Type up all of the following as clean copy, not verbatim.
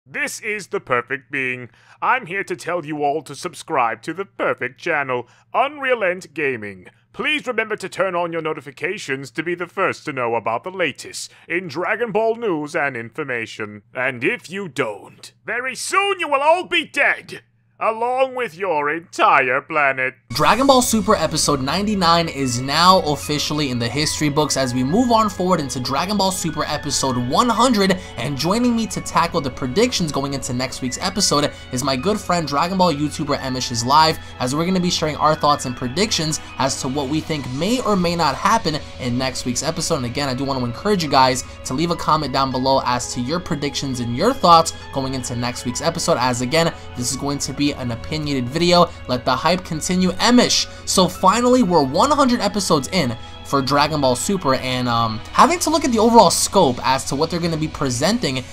This is the Perfect Being. I'm here to tell you all to subscribe to the perfect channel, UnrealEntGaming. Please remember to turn on your notifications to be the first to know about the latest in Dragon Ball news and information. And if you don't, very soon you will all be dead, along with your entire planet. Dragon Ball Super episode 99 is now officially in the history books as we move on forward into Dragon Ball Super episode 100, and joining me to tackle the predictions going into next week's episode is my good friend Dragon Ball YouTuber EmoshIsLive, as we're going to be sharing our thoughts and predictions as to what we think may or may not happen in next week's episode. And again, I do want to encourage you guys to leave a comment down below as to your predictions and your thoughts going into next week's episode, as again, this is going to be an opinionated video. Let the hype continue. Emish, so finally we're 100 episodes in for Dragon Ball Super, and having to look at the overall scope as to what they're going to be presenting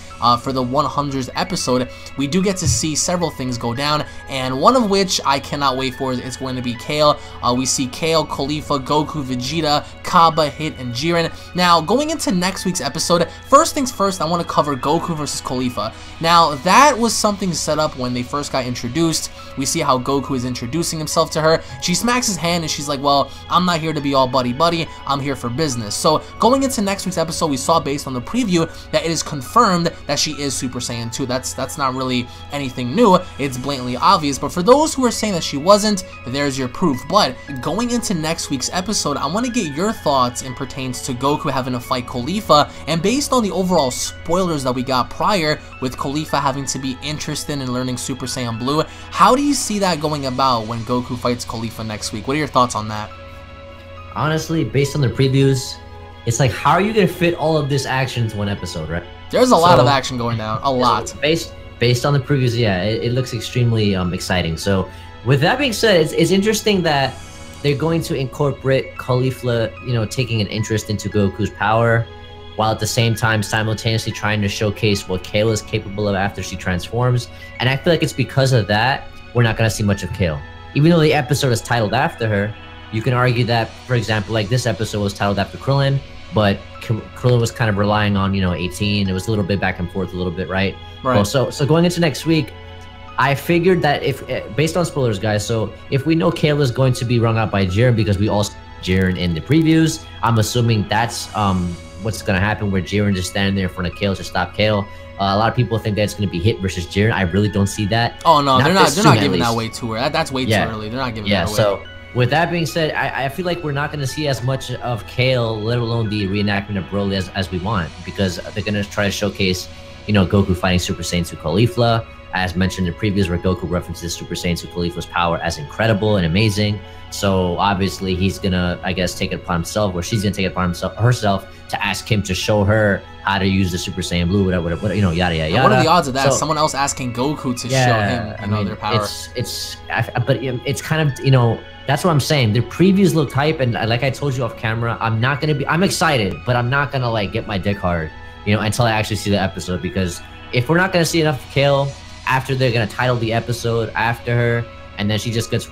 for the 100th episode, we do get to see several things go down, and one of which I cannot wait for is going to be Kale. We see Kale, Caulifla, Goku, Vegeta, Kaba, Hit, and Jiren. Now, going into next week's episode, first things first, I want to cover Goku versus Caulifla. Now, that was something set up when they first got introduced. We see how Goku is introducing himself to her. She smacks his hand and she's like, well, I'm not here to be all buddy-buddy, I'm here for business. So, going into next week's episode, we saw based on the preview that it is confirmed that she is Super Saiyan 2. That's not really anything new, it's blatantly obvious, but for those who are saying that she wasn't, there's your proof. But going into next week's episode, I want to get your thoughts in pertains to Goku having to fight Caulifla, and based on the overall spoilers that we got prior, with Caulifla having to be interested in learning Super Saiyan Blue, how do you see that going about when Goku fights Caulifla next week? What are your thoughts on that? Honestly, based on the previews, it's like, how are you going to fit all of this action into one episode, right? There's a lot of action going down, a lot. Based on the previews, yeah, it looks extremely exciting. So, with that being said, it's interesting that they're going to incorporate Caulifla, taking an interest into Goku's power, while at the same time simultaneously trying to showcase what Kale is capable of after she transforms. And I feel like it's because of that we're not going to see much of Kale. Even though the episode is titled after her, you can argue that, for example, like this episode was titled after Krillin, but Krillin was kind of relying on, 18. It was a little bit back and forth a little bit, right? Right. Well, so going into next week, I figured that if, based on spoilers, guys, so if we know Kale is going to be wrung out by Jiren because we all saw Jiren in the previews, I'm assuming that's what's going to happen, where Jiren just standing there in front of Kale to stop Kale. A lot of people think that it's going to be Hit versus Jiren. I really don't see that. Oh, no, they're not giving that way too early. That's way too early. They're not giving that away. So with that being said, I feel like we're not going to see as much of Kale, let alone the reenactment of Broly as we want, because they're going to try to showcase, Goku fighting Super Saiyan 2 Caulifla, as mentioned in the previews, where Goku references Super Saiyan 2 Caulifla's power as incredible and amazing. So obviously he's going to, I guess, take it upon himself, or she's going to take it upon herself to ask him to show her how to use the Super Saiyan Blue, whatever, yada, yada, yada. What are the odds of that? So, someone else asking Goku to show him, their power. But it's kind of, that's what I'm saying. The previews look hype, and like I told you off camera, I'm excited, but I'm not gonna like get my dick hard, until I actually see the episode, because if we're not gonna see enough of Kale after they're gonna title the episode after her, and then she just gets,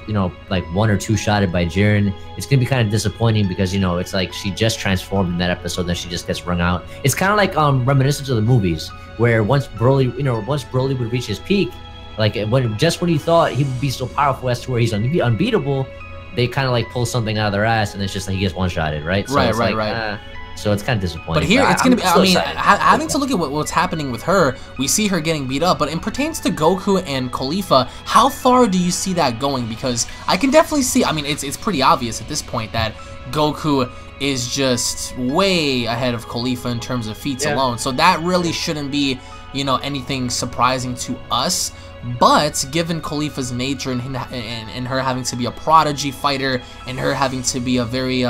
like one or two shotted by Jiren, it's gonna be kind of disappointing, because, it's like she just transformed in that episode, then she just gets wrung out. It's kind of like reminiscent of the movies, where once Broly would reach his peak, like when you thought he would be so powerful as to where he's unbeatable, they kind of like pull something out of their ass, and it's just like he gets one-shotted, right? So right. So it's kind of disappointing. But here, it's going to be, having to look at what's happening with her, we see her getting beat up, but in pertains to Goku and Caulifla, how far do you see that going? Because I can definitely see, it's pretty obvious at this point that Goku is just way ahead of Caulifla in terms of feats alone, so that really shouldn't be, anything surprising to us. But given Caulifla's nature and her having to be a prodigy fighter, and her having to be a very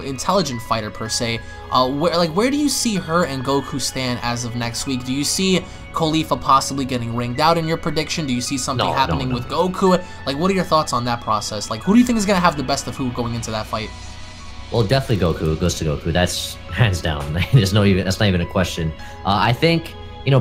intelligent fighter per se, where do you see her and Goku stand as of next week? Do you see Caulifla possibly getting ringed out in your prediction? Do you see something happening with Goku? Like, what are your thoughts on that process? Like, who do you think is gonna have the best of who going into that fight? Well, definitely Goku. It goes to Goku. That's hands down. That's not even a question. I think,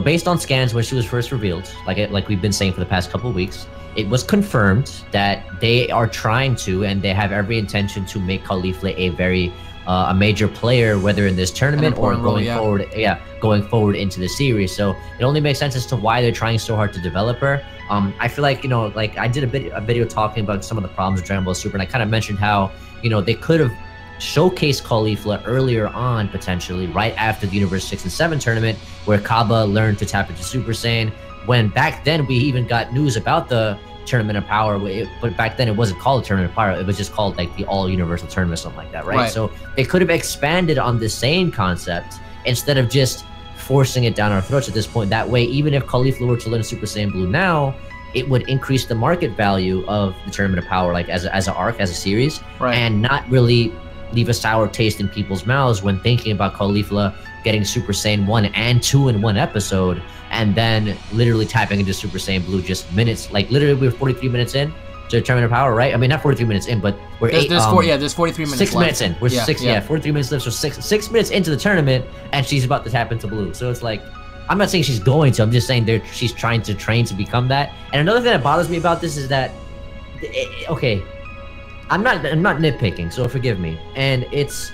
based on scans when she was first revealed, like we've been saying for the past couple of weeks, it was confirmed that they are trying to, and they have every intention to make Caulifla a very a major player, whether in this tournament or going forward. Yeah, going forward into the series. So it only makes sense as to why they're trying so hard to develop her. I feel like, you know, like I did a video talking about some of the problems with Dragon Ball Super, and I kind of mentioned how, you know, they could have showcased Caulifla earlier on, potentially right after the Universe 6 and 7 tournament, where Kaba learned to tap into Super Saiyan. When back then we even got news about the Tournament of Power, but back then it wasn't called the Tournament of Power, it was just called like the All Universal Tournament, something like that, right? So they could have expanded on the same concept instead of just forcing it down our throats at this point. That way, even if Caulifla were to learn Super Saiyan Blue now, it would increase the market value of the Tournament of Power, like as an arc, as a series, and not really leave a sour taste in people's mouths when thinking about Caulifla getting Super Saiyan 1 and 2 in one episode, and then literally tapping into Super Saiyan Blue just minutes, like literally we're 43 minutes in to Tournament of Power, right? I mean, not 43 minutes in, but we're there's 43 minutes 6 left. minutes in. We're 43 minutes left, so six minutes into the tournament, and she's about to tap into Blue. So it's like, I'm not saying she's going to, I'm just saying she's trying to train to become that. And another thing that bothers me about this is that, okay, I'm not nitpicking, so forgive me. And it's,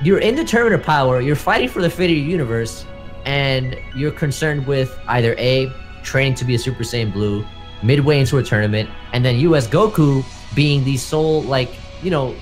you're in the Tournament of Power, you're fighting for the fate of your universe, and you're concerned with either A, training to be a Super Saiyan Blue midway into a tournament, and then you as Goku being the sole, like, you know,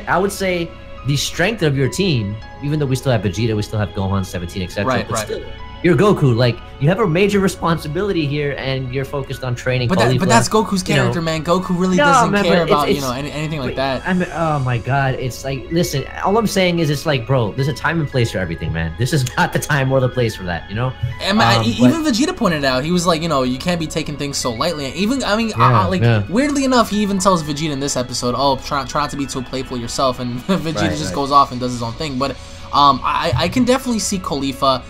I would say the strength of your team, even though we still have Vegeta, we still have Gohan, 17, etc. But still, you're Goku, like, you have a major responsibility here, and you're focused on training. But that's Goku's character, man. Goku really doesn't care about, you know, anything like that. I mean, oh my God, it's like, listen, all I'm saying is, it's like, bro, there's a time and place for everything, man. This is not the time or the place for that, you know. And even Vegeta pointed out, he was like, you know, you can't be taking things so lightly. Even, I mean, weirdly enough, he even tells Vegeta in this episode, oh, try not to be too playful yourself, and Vegeta just goes off and does his own thing. But I can definitely see Caulifla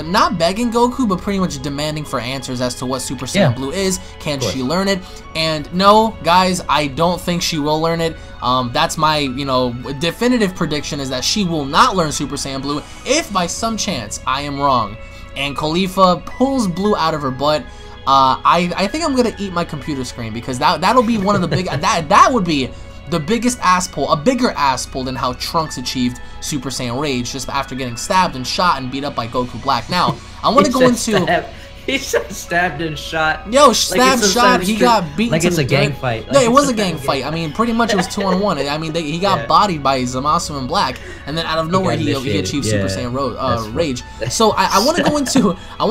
not begging Goku, but pretty much demanding for answers as to what Super Saiyan Blue is. Can she learn it? And no, guys, I don't think she will learn it. That's my, you know, definitive prediction, is that she will not learn Super Saiyan Blue. If by some chance I am wrong and Caulifla pulls Blue out of her butt, I think I'm gonna eat my computer screen, because that'll be one of the big that would be the biggest ass pull, a bigger ass pull than how Trunks achieved Super Saiyan Rage just after getting stabbed and shot and beat up by Goku Black. Now, I want to go into... He said stabbed and shot. Yo, stabbed, shot, he got beaten like it's a gang fight. Yeah, it was a gang fight. I mean, pretty much it was 2-on-1. I mean, he got bodied by Zamasu and Black, and then out of nowhere he achieved Super Saiyan Rage. So I want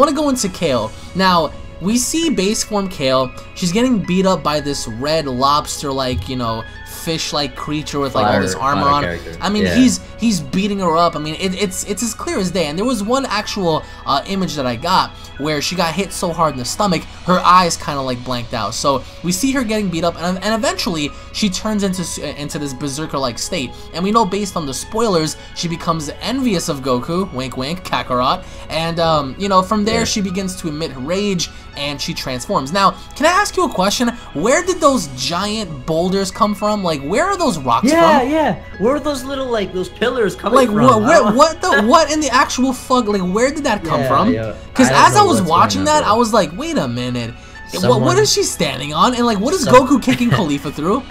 to go into Kale. Now, we see base form Kale. She's getting beat up by this red lobster-like, you know, fish-like creature with like all this armor on. I mean, he's beating her up. I mean, it's as clear as day. And there was one actual image that I got where she got hit so hard in the stomach, her eyes kind of like blanked out. So we see her getting beat up, and eventually she turns into this berserker-like state. And we know, based on the spoilers, she becomes envious of Goku, wink wink, Kakarot, and you know, from there she begins to emit her rage and she transforms. Now, can I ask you a question? Where did those giant boulders come from? Like, where are those rocks from? Yeah. Where are those little, like, those pillars coming from? Like, what in the actual fuck? Like, where did that come from? Because as I was watching that, I was like, wait a minute. What is she standing on? And like, what is Goku kicking Caulifla through?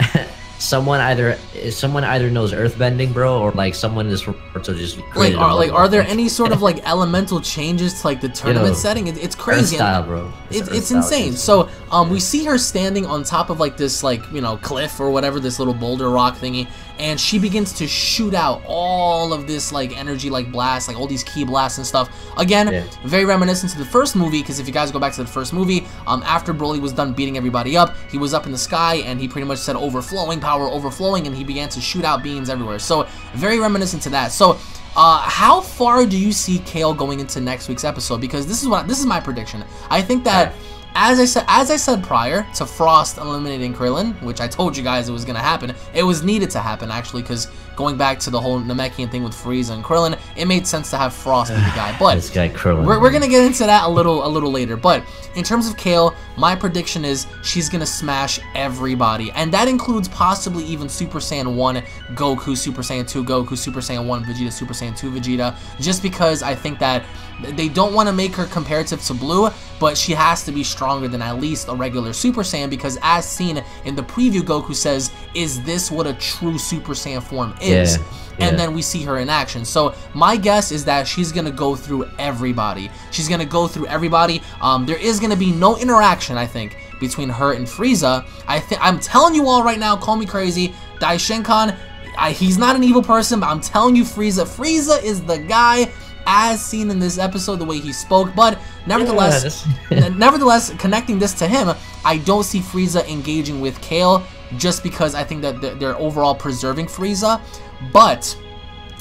Someone either knows earthbending, bro, or like someone is just like are there any sort of like elemental changes to like the tournament setting? It's crazy. Style, bro. It's insane. So we see her standing on top of like this, like, you know, cliff or whatever, this little boulder rock thingy, and she begins to shoot out all of this like energy, like blast, like all these ki blasts and stuff. Again, very reminiscent to the first movie, because if you guys go back to the first movie, after Broly was done beating everybody up, he was up in the sky and he pretty much said overflowing power, overflowing, and he began to shoot out beams everywhere. So very reminiscent to that. So how far do you see Kale going into next week's episode? Because this is my prediction. I think that as I said prior to Frost eliminating Krillin, which I told you guys it was gonna happen, it was needed to happen actually, because going back to the whole Namekian thing with Frieza and Krillin, it made sense to have Frost be the guy. But this guy Krillin, we're gonna get into that a little later. But in terms of Kale, my prediction is she's gonna smash everybody, and that includes possibly even Super Saiyan 1 Goku, Super Saiyan 2 Goku, Super Saiyan 1 Vegeta, Super Saiyan 2 Vegeta, just because I think that they don't want to make her comparative to Blue, but she has to be stronger than at least a regular Super Saiyan, because as seen in the preview, Goku says, is this what a true Super Saiyan form is? is. Yeah. And then we see her in action. So my guess is that she's gonna go through everybody. She's gonna go through everybody. There is gonna be no interaction, I think, between her and Frieza. I'm telling you all right now, call me crazy, Daishinkan, he's not an evil person, but I'm telling you, Frieza is the guy as seen in this episode, the way he spoke. But nevertheless, nevertheless, connecting this to him, I don't see Frieza engaging with Kale, just because I think that they're overall preserving Frieza. But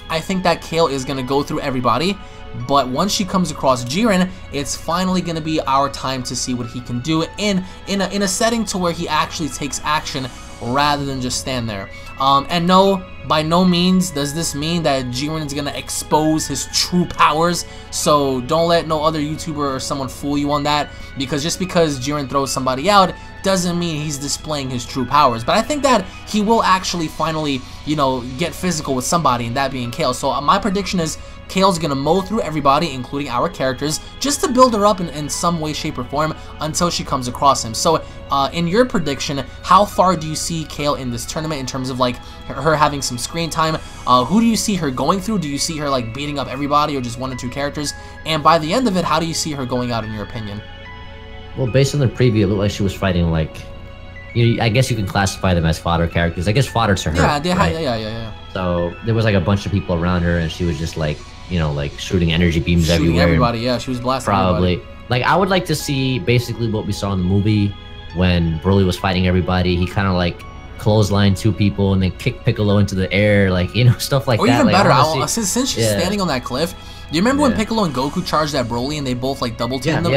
I think that Kale is going to go through everybody. But once she comes across Jiren, it's finally going to be our time to see what he can do in a setting to where he actually takes action rather than just stand there. And no, by no means does this mean that Jiren is going to expose his true powers. So don't let no other YouTuber or someone fool you on that. Because just because Jiren throws somebody out doesn't mean he's displaying his true powers. But I think that he will actually finally, you know, get physical with somebody, and that being Kale. So my prediction is Kale's gonna mow through everybody, including our characters, just to build her up in some way, shape, or form until she comes across him. So in your prediction, how far do you see Kale in this tournament in terms of like her having some screen time? Who do you see her going through? Do you see her like beating up everybody or just 1 or 2 characters? And by the end of it, how do you see her going out in your opinion? Well, based on the preview, it looked like she was fighting like, you know, I guess you can classify them as fodder characters. I guess fodder to her. Yeah, right? yeah. So there was like a bunch of people around her, and she was just like, you know, like shooting energy beams everywhere. Everybody, yeah, she was blasting probably. everybody. Like, I would like to see basically what we saw in the movie when Broly was fighting everybody. He kind of like clotheslined 2 people and then kicked Piccolo into the air, like, you know, stuff like that. Or even like, better, since she's standing on that cliff. Do you remember when Piccolo and Goku charged at Broly and they both like double teamed them?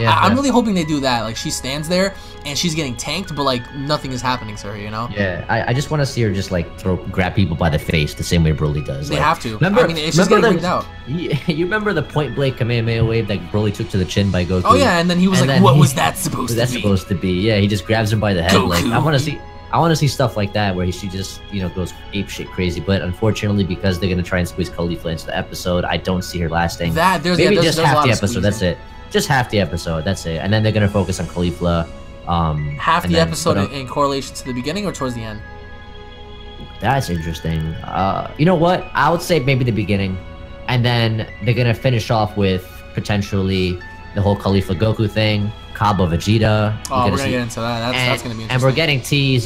I'm really hoping they do that. Like, she stands there and she's getting tanked, but like nothing is happening to her, you know? Yeah, I just want to see her just like grab people by the face the same way Broly does. They like, have to. Remember, I mean, it's just getting freaked out. You remember the point blank Kamehameha wave that Broly took to the chin by Goku? Oh yeah, and then he was like, "What was that supposed to be?" Yeah, he just grabs him by the head. Goku. Like, I want to see stuff like that where she just, you know, goes apeshit crazy. But unfortunately, because they're gonna try and squeeze Khalifa into the episode, I don't see her lasting. Maybe just half the episode. That's it. Just half the episode. That's it. And then they're gonna focus on Khalifa. Half the episode in correlation to the beginning or towards the end? That's interesting. You know what? I would say maybe the beginning, and then they're gonna finish off with potentially the whole Khalifa Goku thing. Kaba Vegeta. Oh, we're gonna get into that. That's gonna be interesting. And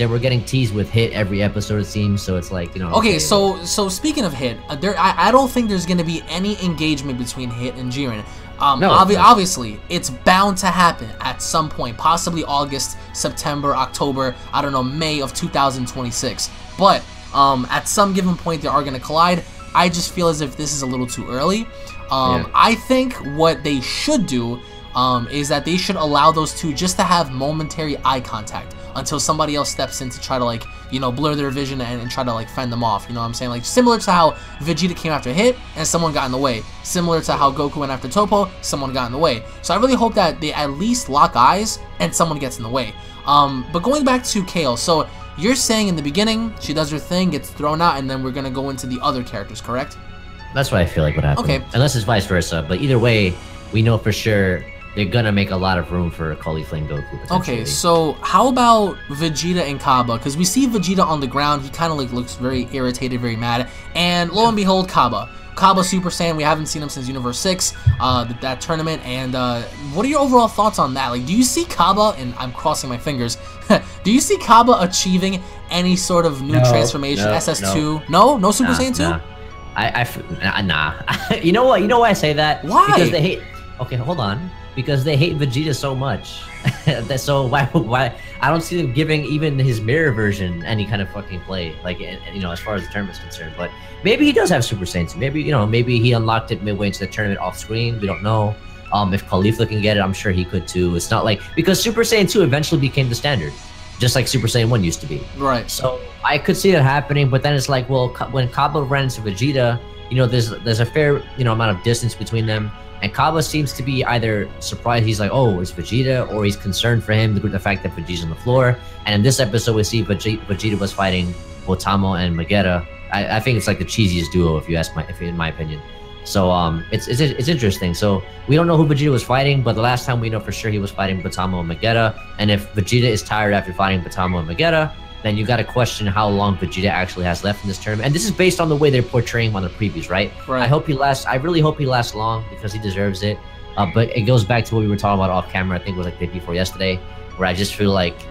we're getting teased with Hit every episode, it seems. So it's like, you know. Okay, so speaking of Hit, I don't think there's gonna be any engagement between Hit and Jiren. No, obviously, it's bound to happen at some point, possibly August, September, October, I don't know, May of 2026. But at some given point, they are gonna collide. I just feel as if this is a little too early. I think what they should do is that they should allow those two just to have momentary eye contact until somebody else steps in to try to, like, you know, blur their vision and try to, like, fend them off. You know what I'm saying? Like, similar to how Vegeta came after Hit and someone got in the way. Similar to how Goku went after Toppo, someone got in the way. So I really hope that they at least lock eyes and someone gets in the way. But going back to Kale, so you're saying in the beginning, she does her thing, gets thrown out, and then we're going to go into the other characters, correct? That's what I feel like would happen. Okay. Unless it's vice versa. But either way, we know for sure they're gonna make a lot of room for Khalifa and Goku. Okay, so how about Vegeta and Kaba? Because we see Vegeta on the ground, he kind of like looks very irritated, very mad, and lo and behold, Kaba Super Saiyan. We haven't seen him since Universe 6, that tournament. And what are your overall thoughts on that? Like, do you see Kaba, and I'm crossing my fingers, do you see Kaba achieving any sort of new transformation? SS2? No Super Saiyan 2? Nah. You know what? You know why I say that? Why? Because they hate. Okay, hold on. Because they hate Vegeta so much. So why? I don't see them giving even his mirror version any kind of fucking play. Like, you know, as far as the tournament's concerned. But maybe he does have Super Saiyan 2. Maybe, you know, maybe he unlocked it midway into the tournament off screen. We don't know. If Khalifa can get it, I'm sure he could too. It's not like, because Super Saiyan 2 eventually became the standard, just like Super Saiyan 1 used to be. Right. So I could see that happening, but then it's like, well, when Kaba ran into Vegeta, you know, there's a fair, you know, amount of distance between them. And Kaba seems to be either surprised, he's like, oh, it's Vegeta, or he's concerned for him, the fact that Vegeta's on the floor. And in this episode, we see Vegeta was fighting Botamo and Magetta. I think it's like the cheesiest duo, if you ask in my opinion. So it's interesting. So we don't know who Vegeta was fighting, but the last time we know for sure he was fighting Botamo and Magetta. And if Vegeta is tired after fighting Botamo and Magetta, then you got to question how long Vegeta actually has left in this tournament. And this is based on the way they're portraying him on the previews, right? I hope he lasts. I really hope he lasts long because he deserves it. But it goes back to what we were talking about off camera. I think it was like the day before yesterday, where I just feel like,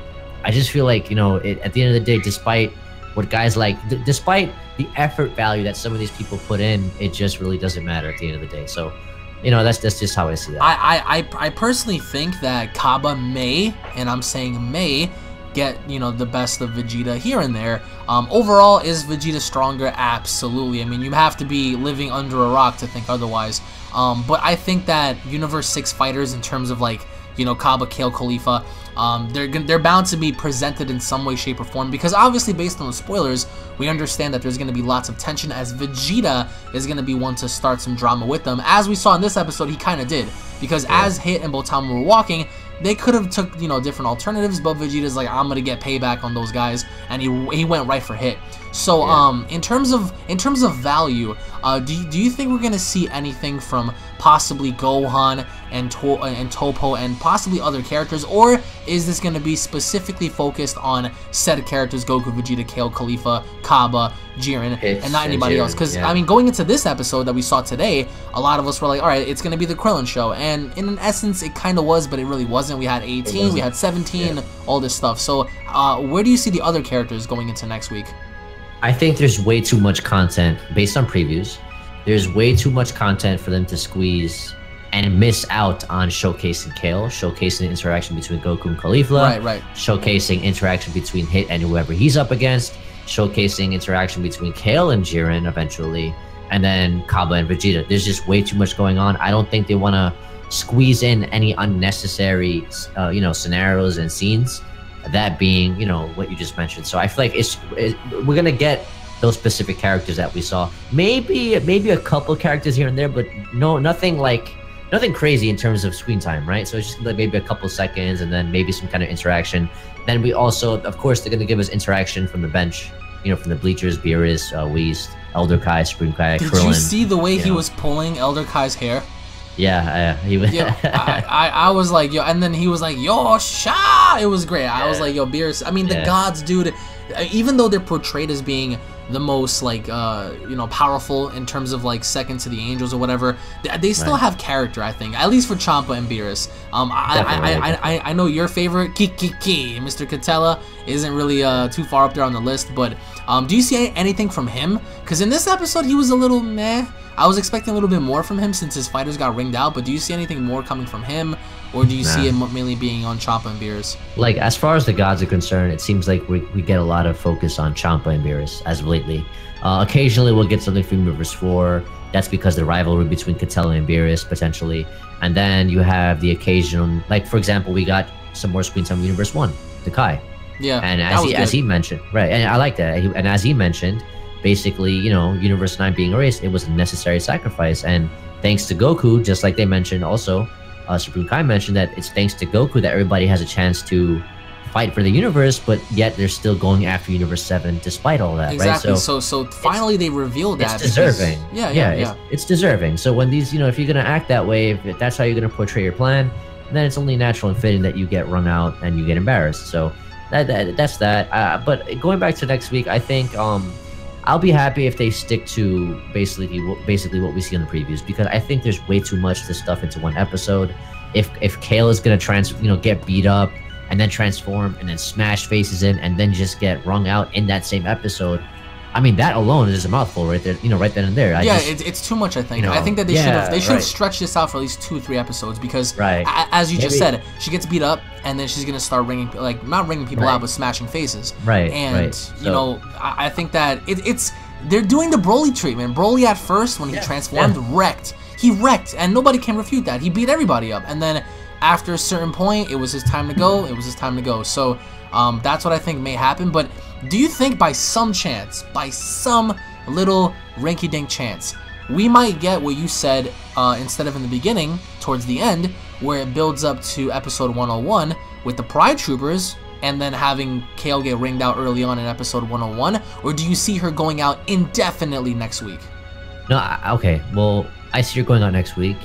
you know, at the end of the day, despite what guys like, despite the effort value that some of these people put in, it just really doesn't matter at the end of the day. So, you know, that's just how I see that. I personally think that Kaba may, and I'm saying may, get, you know, the best of Vegeta here and there. Overall, is Vegeta stronger? Absolutely. I mean, you have to be living under a rock to think otherwise. But I think that Universe 6 fighters, in terms of, like, you know, Kaba, Kale, Khalifa, they're bound to be presented in some way, shape, or form, because obviously, based on the spoilers, we understand that there's going to be lots of tension, as Vegeta is going to be one to start some drama with them. As we saw in this episode, he kind of did, because as Hit and Botama were walking, they could have took, you know, different alternatives, but Vegeta's like, I'm gonna get payback on those guys, and he went right for Hit. So in terms of value, do you think we're gonna see anything from possibly Gohan and Toppo and possibly other characters, or is this gonna be specifically focused on said characters, Goku, Vegeta, Kale, Khalifa, Kaba, Jiren, and not anybody else? Because I mean, going into this episode that we saw today, a lot of us were like, all right, it's gonna be the Krillin show, and in essence, it kind of was, but it really wasn't. We had 18, we had 17, all this stuff. So where do you see the other characters going into next week? I think there's way too much content based on previews. There's way too much content for them to squeeze and miss out on showcasing Kale, showcasing the interaction between Goku and Khalifa, showcasing interaction between Hit and whoever he's up against, showcasing interaction between Kale and Jiren eventually, and then Kaba and Vegeta. There's just way too much going on. I don't think they want to squeeze in any unnecessary, you know, scenarios and scenes. That being, you know, what you just mentioned. So I feel like we're gonna get those specific characters that we saw. Maybe a couple characters here and there, but nothing crazy in terms of screen time, right? So it's just like maybe a couple seconds, and then maybe some kind of interaction. Then we also, of course, they're gonna give us interaction from the bench, you know, from the bleachers, Beerus, Whis, Elder Kai, Supreme Kai, Krillin. Did you see the way he was pulling Elder Kai's hair? Yeah, he was. Yeah, I was like, yo, and then he was like, yo, Sha! It was great. Yeah. I was like, yo, Beerus. I mean, the gods, dude, even though they're portrayed as being the most, like, you know, powerful in terms of, like, second to the angels or whatever, they still have character, I think, at least for Champa and Beerus. I know your favorite, Kiki, Mr. Catella, isn't really too far up there on the list, but do you see anything from him? Because in this episode, he was a little meh. I was expecting a little bit more from him since his fighters got ringed out, but do you see anything more coming from him, or do you see him mainly being on Champa and Beerus? Like, as far as the gods are concerned, it seems like we get a lot of focus on Champa and Beerus as of lately. Occasionally, we'll get something from Universe 4. That's because the rivalry between Catella and Beerus, potentially. And then you have the occasional, like, for example, we got some more screen time in Universe 1, the Kai. Yeah, and as he mentioned, right, and I like that. And as he mentioned, basically, you know, Universe 9 being erased, it was a necessary sacrifice. And thanks to Goku, just like they mentioned also, Supreme Kai mentioned that it's thanks to Goku that everybody has a chance to fight for the universe, but yet they're still going after Universe 7 despite all that, exactly. Right? So finally they revealed that. It's deserving. Yeah. It's deserving. So when these, you know, if you're going to act that way, if that's how you're going to portray your plan, then it's only natural and fitting that you get run out and you get embarrassed. So that's that. But going back to next week, I think I'll be happy if they stick to basically what we see in the previews, because I think there's way too much to stuff into one episode. If Kale is gonna get beat up and then transform and then smash faces in and then just get wrung out in that same episode, I mean, that alone is a mouthful right there, right then and there. It's too much, I think. I think that they should have stretched this out for at least 2-3 episodes, because as you just said, she gets beat up and then she's gonna start not ringing people out, but smashing faces. You know, I think that they're doing the Broly treatment. Broly at first, when he transformed, wrecked. He wrecked, and nobody can refute that. He beat everybody up, and then after a certain point, it was his time to go. So that's what I think may happen. But do you think by some chance, by some little rinky-dink chance, we might get what you said instead of in the beginning, towards the end, where it builds up to episode 101 with the Pride Troopers, and then having Kale get ringed out early on in episode 101? Or do you see her going out indefinitely next week? No, okay. Well, I see her going out next week.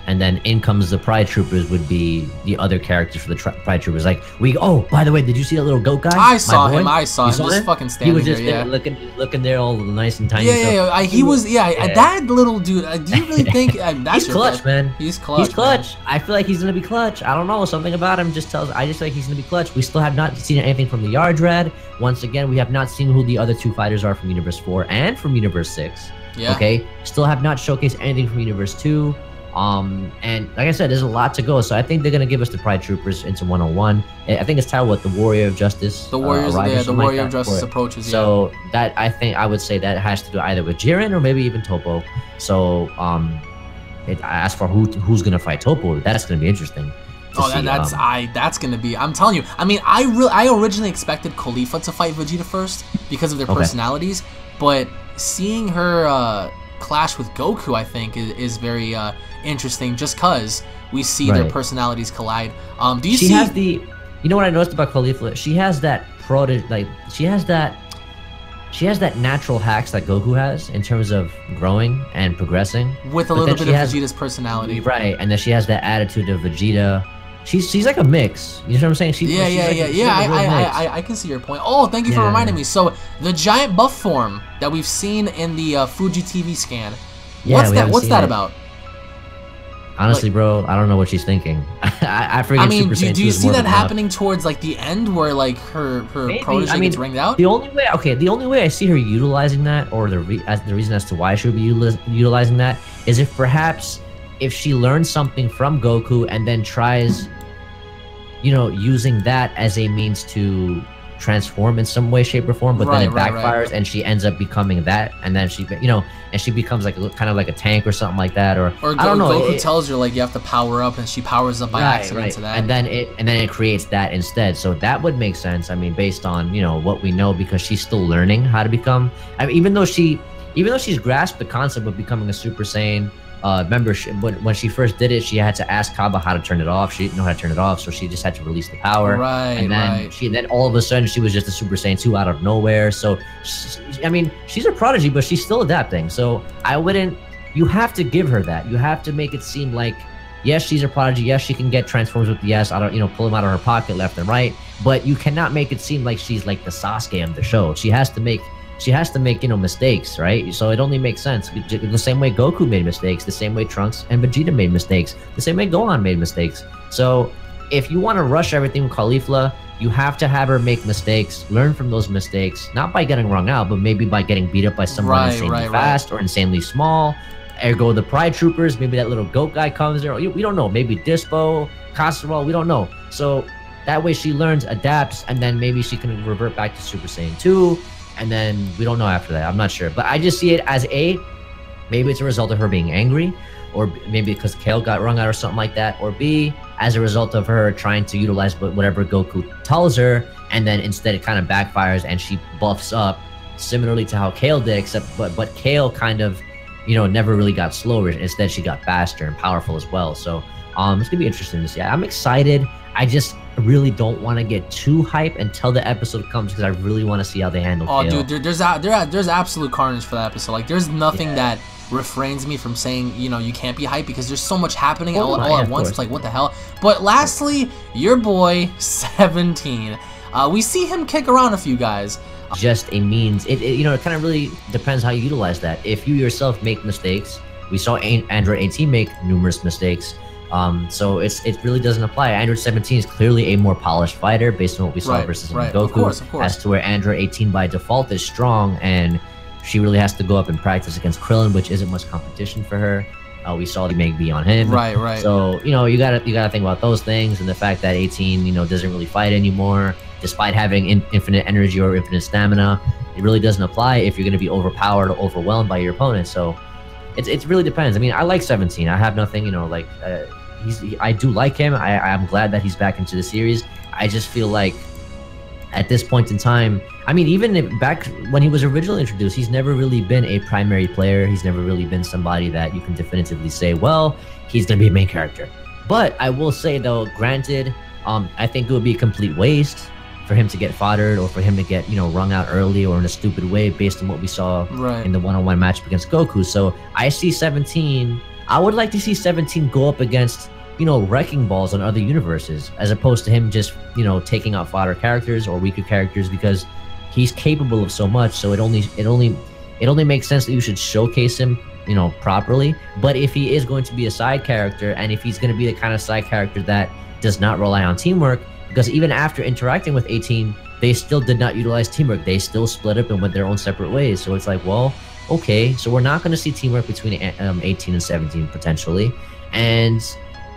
and then in comes the Pride Troopers would be the other characters for the Pride Troopers. Like oh, by the way, did you see that little goat guy? I saw him. Just fucking standing there. He was just there, looking there, all nice and tiny. Yeah. He was. That little dude. Do you really think that's he's clutch, man? He's clutch. He's clutch. Man. I feel like he's gonna be clutch. I don't know. Something about him just tells. I just feel like he's gonna be clutch. We still have not seen anything from the Yard Red. Once again, we have not seen who the other 2 fighters are from Universe 4 and from Universe 6. Yeah. Okay. Still have not showcased anything from Universe 2. And like I said, there's a lot to go. So I think they're gonna give us the Pride Troopers into 101. I think it's titled the Warrior of Justice. The Warriors, the Warrior of Justice approaches. So that I would say that has to do either with Jiren or maybe even Topo. So as for who's gonna fight Topo, that's gonna be interesting. That's gonna be. I'm telling you. I mean, I originally expected Khalifa to fight Vegeta first because of their personalities, but seeing her clash with Goku, I think, is very interesting. Just because we see their personalities collide. Do you see? She has the. You know what I noticed about Khalifa? She has that She has that natural hacks that Goku has in terms of growing and progressing. With a little bit of Vegeta's personality. Right, and then she has that attitude of Vegeta. She's like a mix. You know what I'm saying? I can see your point. Oh, thank you for reminding me. So the giant buff form that we've seen in the Fuji TV scan. What's that about? Honestly, bro, I don't know what she's thinking. I forget. I mean, do you see that happening towards like the end where like her protege gets ringed out? The only way I see her utilizing that, or the reason as to why she would be utilizing that, is if perhaps if she learns something from Goku and then tries, using that as a means to transform in some way, shape, or form, but then it backfires and she ends up becoming that, and then she, and she becomes like kind of like a tank or something like that, or I don't know. Goku tells her like you have to power up, and she powers up by accident to that, and then it creates that instead. So that would make sense. I mean, based on what we know, because she's still learning how to become. I mean, even though she's grasped the concept of becoming a Super Saiyan. Remember, when she first did it, she had to ask Kaba how to turn it off. She didn't know how to turn it off, so she just had to release the power. And then all of a sudden she was just a Super Saiyan 2 out of nowhere. So, she's a prodigy, but she's still adapting. So you have to give her that. You have to make it seem like, yes, she's a prodigy. Yes, she can get transforms with the S. Pull them out of her pocket left and right. But you cannot make it seem like she's like the Sasuke of the show. She has to make mistakes, right? So it only makes sense. The same way Goku made mistakes, the same way Trunks and Vegeta made mistakes, the same way Gohan made mistakes. So if you want to rush everything with Caulifla, you have to have her make mistakes, learn from those mistakes, not by getting wrung out, but maybe by getting beat up by someone insanely fast or insanely small. Ergo the Pride Troopers, maybe that little goat guy comes there. We don't know. Maybe Dispo, Kasserole, we don't know. So that way she learns, adapts, and then maybe she can revert back to Super Saiyan 2. And then we don't know after that. I'm not sure. But I just see it as maybe it's a result of her being angry, or maybe because Kale got wrung out or something like that, or B, as a result of her trying to utilize whatever Goku tells her, and then instead it kind of backfires and she buffs up, similarly to how Kale did, except but Kale kind of, never really got slower. Instead, she got faster and powerful as well. So it's gonna be interesting to see. I'm excited. I just really don't want to get too hype until the episode comes, because I really want to see how they handle Kale. Dude, there's absolute carnage for that episode. Like, there's nothing that refrains me from saying, you can't be hyped, because there's so much happening all at once. It's like, what the hell? But lastly, your boy 17. We see him kick around a few guys. Just a means. It kind of really depends how you utilize that. If you yourself make mistakes, we saw Android 18 make numerous mistakes. So it really doesn't apply. Android 17 is clearly a more polished fighter based on what we saw versus Goku, of course. as to where Android 18 by default is strong, and she really has to go up and practice against Krillin, which isn't much competition for her. We saw the Meg B on him. Right. So you gotta think about those things, and the fact that 18 doesn't really fight anymore, despite having infinite energy or infinite stamina. It really doesn't apply if you're gonna be overpowered or overwhelmed by your opponent. So it really depends. I mean, I like 17. I have nothing, I do like him. I'm glad that he's back into the series. I just feel like at this point in time, I mean, even back when he was originally introduced, he's never really been a primary player. He's never really been somebody that you can definitively say, well, he's going to be a main character. But I will say, though, granted, I think it would be a complete waste for him to get foddered, or for him to get, wrung out early or in a stupid way based on what we saw in the one-on-one matchup against Goku. So I see 17 I would like to see 17 go up against, you know, wrecking balls on other universes, as opposed to him just, you know, taking out fodder characters or weaker characters, because he's capable of so much. So it only makes sense that you should showcase him, you know, properly. But if he is going to be a side character, and if he's going to be the kind of side character that does not rely on teamwork, because even after interacting with 18, they still did not utilize teamwork. They still split up and went their own separate ways. So it's like, well, okay, so we're not going to see teamwork between 18 and 17 potentially. And,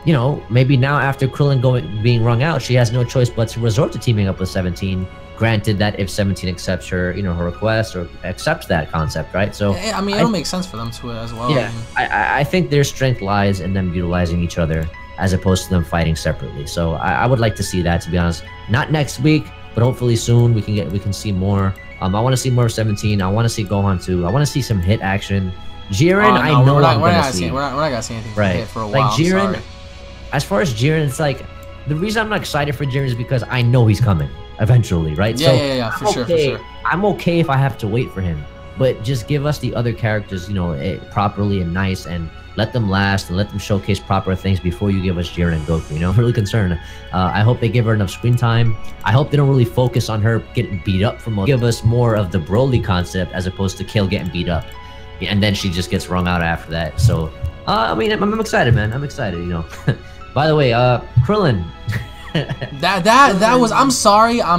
you know, maybe now after Krillin being wrung out, she has no choice but to resort to teaming up with 17. Granted that if 17 accepts her, you know, her request or accepts that concept, right? So I mean, it'll make sense for them to as well. Yeah, I think their strength lies in them utilizing each other as opposed to them fighting separately. So I would like to see that, to be honest. Not next week, but hopefully soon we can see more. I want to see more of 17. I want to see Gohan too. I want to see some hit action. Jiren, no, I know we're not I'm gonna gonna see. We're not gonna see anything Right. hit for a while. Like Jiren, as far as Jiren, it's like the reason I'm not excited for Jiren is because I know he's coming eventually, right? Yeah, for sure. I'm okay if I have to wait for him, but just give us the other characters, you know, properly and nice, and let them last and let them showcase proper things before you give us Jiren and Goku. You know, I'm really concerned. I hope they give her enough screen time. I hope they don't really focus on her getting beat up from. Give us more of the Broly concept as opposed to Kale getting beat up, and then she just gets wrung out after that. So, I mean, I'm excited, man. I'm excited. You know. By the way, Krillin. that was, I'm sorry, I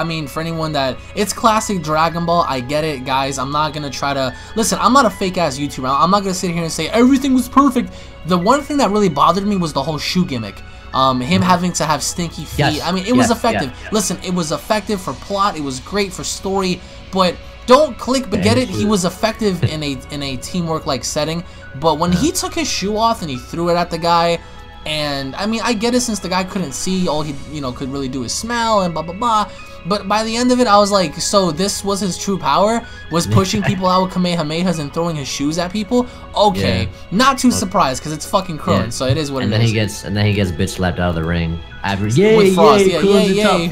mean, for anyone that, it's classic Dragon Ball, I get it, guys. I'm not gonna try to, listen, I'm not a fake ass YouTuber. I'm not gonna sit here and say everything was perfect. The one thing that really bothered me was the whole shoe gimmick. Him having to have stinky feet. Yes. I mean, it was effective. Listen, it was effective for plot, it was great for story, but don't click, but get it, he was effective in a teamwork like setting. But when he took his shoe off and he threw it at the guy, and I mean, I get it, since the guy couldn't see, all he, you know, could really do is smell and blah blah blah. But by the end of it, I was like, so this was his true power? Was pushing people out with Kamehamehas and throwing his shoes at people? Okay, not too surprised, because it's fucking Krillin, so it is what it is. And then he gets bitch slapped out of the ring. With Frost, yay.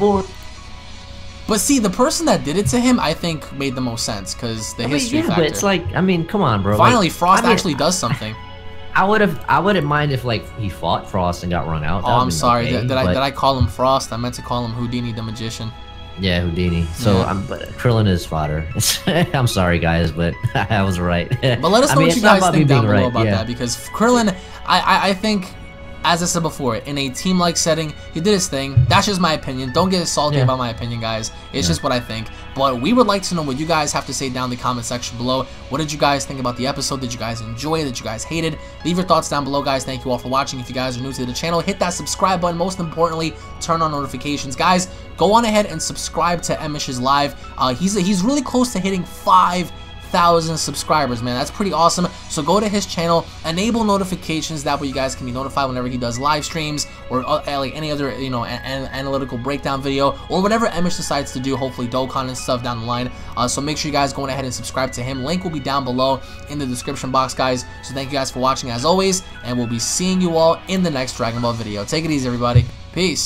But see, the person that did it to him, I think, made the most sense, because the history factor. But it's like, I mean, come on, bro. Finally, like, Frost actually does something. I wouldn't mind if like he fought Frost and got run out. Oh, I'm sorry. Okay, did I call him Frost? I meant to call him Houdini the Magician. Yeah, Houdini. So but Krillin is fodder. I'm sorry, guys, but I was right. But let us know what you guys think down below about that, because Krillin, I think, as I said before, in a team-like setting, he did his thing. That's just my opinion. Don't get salty about my opinion, guys. It's just what I think. But we would like to know what you guys have to say down in the comment section below. What did you guys think about the episode? Did you guys enjoy it? Did you guys hate it? Leave your thoughts down below, guys. Thank you all for watching. If you guys are new to the channel, hit that subscribe button. Most importantly, turn on notifications. Guys, go on ahead and subscribe to EmoshIsLive. He's really close to hitting 5,000 subscribers, man. That's pretty awesome. So go to his channel, enable notifications, that way you guys can be notified whenever he does live streams or like any other, you know, analytical breakdown video or whatever Emosh decides to do, hopefully Dokkan and stuff down the line. So make sure you guys go ahead and subscribe to him. Link will be down below in the description box, guys. So thank you guys for watching as always, and we'll be seeing you all in the next Dragon Ball video. Take it easy, everybody. Peace.